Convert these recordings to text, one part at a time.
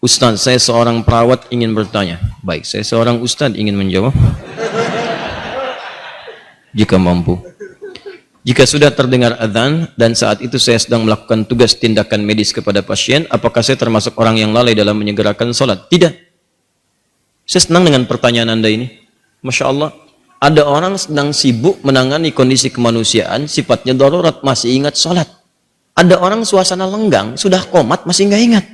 Ustaz, saya seorang perawat ingin bertanya. Baik, saya seorang ustaz ingin menjawab. Jika mampu. Jika sudah terdengar azan dan saat itu saya sedang melakukan tugas tindakan medis kepada pasien, apakah saya termasuk orang yang lalai dalam menyegerakan sholat? Tidak. Saya senang dengan pertanyaan Anda ini. Masya Allah. Ada orang sedang sibuk menangani kondisi kemanusiaan, sifatnya darurat, masih ingat sholat. Ada orang suasana lenggang, sudah komat, masih nggak ingat.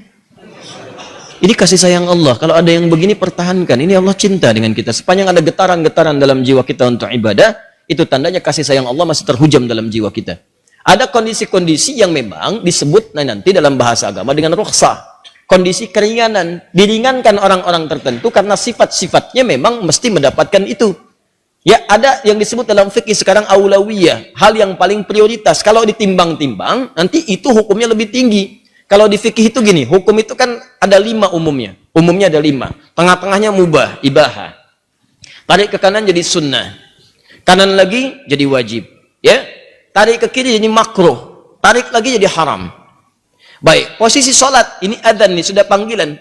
Ini kasih sayang Allah. Kalau ada yang begini, pertahankan. Ini Allah cinta dengan kita. Sepanjang ada getaran-getaran dalam jiwa kita untuk ibadah, itu tandanya kasih sayang Allah masih terhujam dalam jiwa kita. Ada kondisi-kondisi yang memang disebut nanti dalam bahasa agama dengan rukhsah. Kondisi keringanan. Diringankan orang-orang tertentu karena sifat-sifatnya memang mesti mendapatkan itu. Ya, ada yang disebut dalam fikih sekarang aulawiyah. Hal yang paling prioritas. Kalau ditimbang-timbang, nanti itu hukumnya lebih tinggi. Kalau di fikih itu gini, hukum itu kan ada 5 umumnya. Umumnya ada 5. Tengah-tengahnya mubah, ibahah. Tarik ke kanan jadi sunnah. Kanan lagi jadi wajib. Ya, tarik ke kiri jadi makruh. Tarik lagi jadi haram. Baik, posisi sholat. Ini adzan nih, sudah panggilan.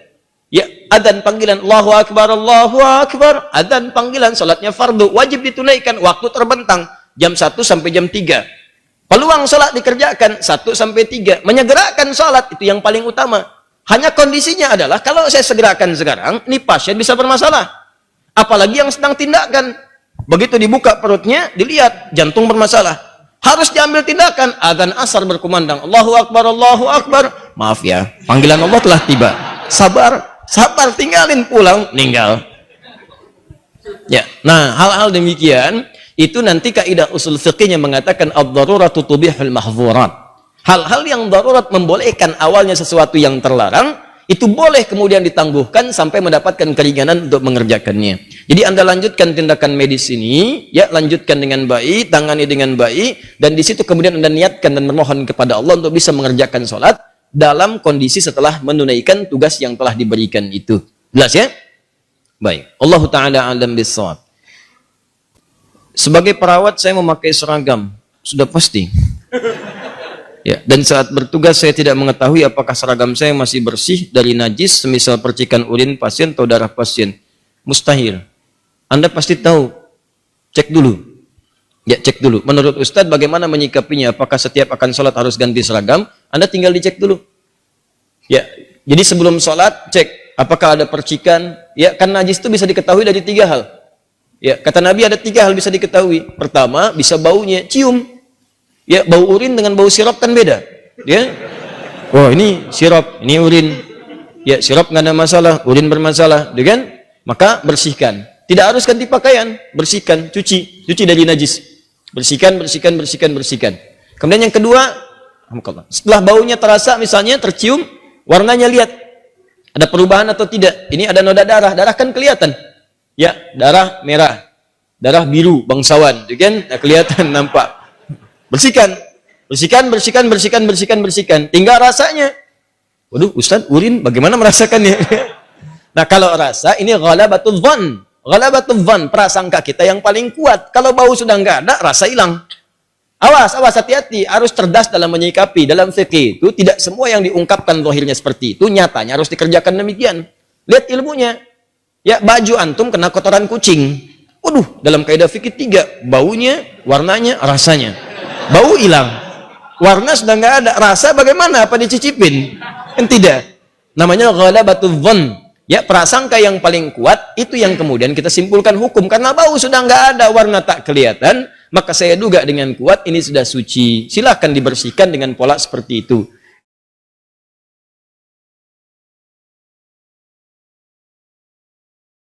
Ya, adzan panggilan. Allahu Akbar, Allahu Akbar. Adzan panggilan, sholatnya fardu. Wajib ditunaikan, waktu terbentang. Jam 1 sampai jam 3. Peluang sholat dikerjakan 1 sampai 3. Menyegerakan sholat itu yang paling utama. Hanya kondisinya adalah kalau saya segerakan sekarang, ini pasien bisa bermasalah. Apalagi yang sedang tindakan. Begitu dibuka perutnya, dilihat jantung bermasalah. Harus diambil tindakan. Adzan asar berkumandang. Allahu Akbar, Allahu Akbar. Maaf ya, panggilan Allah telah tiba. Sabar, sabar, tinggalin, pulang, meninggal. Ya, nah hal-hal demikian itu nanti kaidah usul fikihnya mengatakan ad-daruratu tubihul mahdzurat. Hal-hal yang darurat membolehkan awalnya sesuatu yang terlarang, itu boleh kemudian ditangguhkan sampai mendapatkan keringanan untuk mengerjakannya. Jadi Anda lanjutkan tindakan medis ini, ya lanjutkan dengan baik, tangani dengan baik, dan di situ kemudian Anda niatkan dan memohon kepada Allah untuk bisa mengerjakan sholat dalam kondisi setelah menunaikan tugas yang telah diberikan itu. Jelas ya? Baik. Allah Ta'ala alam bis-shawab. Sebagai perawat saya memakai seragam, sudah pasti. Ya, dan saat bertugas saya tidak mengetahui apakah seragam saya masih bersih dari najis, semisal percikan urin pasien atau darah pasien. Mustahil. Anda pasti tahu. Cek dulu. Ya, cek dulu. Menurut Ustadz bagaimana menyikapinya? Apakah setiap akan sholat harus ganti seragam? Anda tinggal dicek dulu. Ya, jadi sebelum sholat cek apakah ada percikan. Ya, kan najis itu bisa diketahui dari 3 hal. Ya, kata Nabi ada 3 hal bisa diketahui. Pertama, bisa baunya, cium. Ya, bau urin dengan bau sirop kan beda. Ya. Oh, ini sirop, ini urin. Ya, sirop nggak ada masalah, urin bermasalah, ya kan? Maka bersihkan. Tidak harus ganti pakaian, bersihkan, cuci dari najis. Bersihkan, bersihkan, bersihkan, bersihkan. Kemudian yang kedua, setelah baunya terasa misalnya tercium, warnanya lihat ada perubahan atau tidak. Ini ada noda darah, darah kan kelihatan. Ya, darah merah, darah biru, bangsawan, ya kan? Nah, kelihatan, nampak. Bersihkan, bersihkan, bersihkan, bersihkan, bersihkan, bersihkan. Tinggal rasanya. Waduh, Ustaz, urin bagaimana merasakannya? Nah, kalau rasa ini ghalabatul dzan. Ghalabatul dzan, prasangka kita yang paling kuat. Kalau bau sudah nggak ada, rasa hilang. Awas, awas, hati-hati. Harus cerdas dalam menyikapi. Dalam fikih itu tidak semua yang diungkapkan zahirnya seperti itu, nyatanya harus dikerjakan demikian. Lihat ilmunya. Ya, baju antum kena kotoran kucing. Waduh, dalam kaidah fikih 3, baunya, warnanya, rasanya. Bau hilang, warna sudah nggak ada, rasa bagaimana? Apa dicicipin? Kan tidak. Namanya ghalabatul dzan. Ya, prasangka yang paling kuat itu yang kemudian kita simpulkan hukum. Karena bau sudah nggak ada, warna tak kelihatan, maka saya duga dengan kuat ini sudah suci. Silahkan dibersihkan dengan pola seperti itu.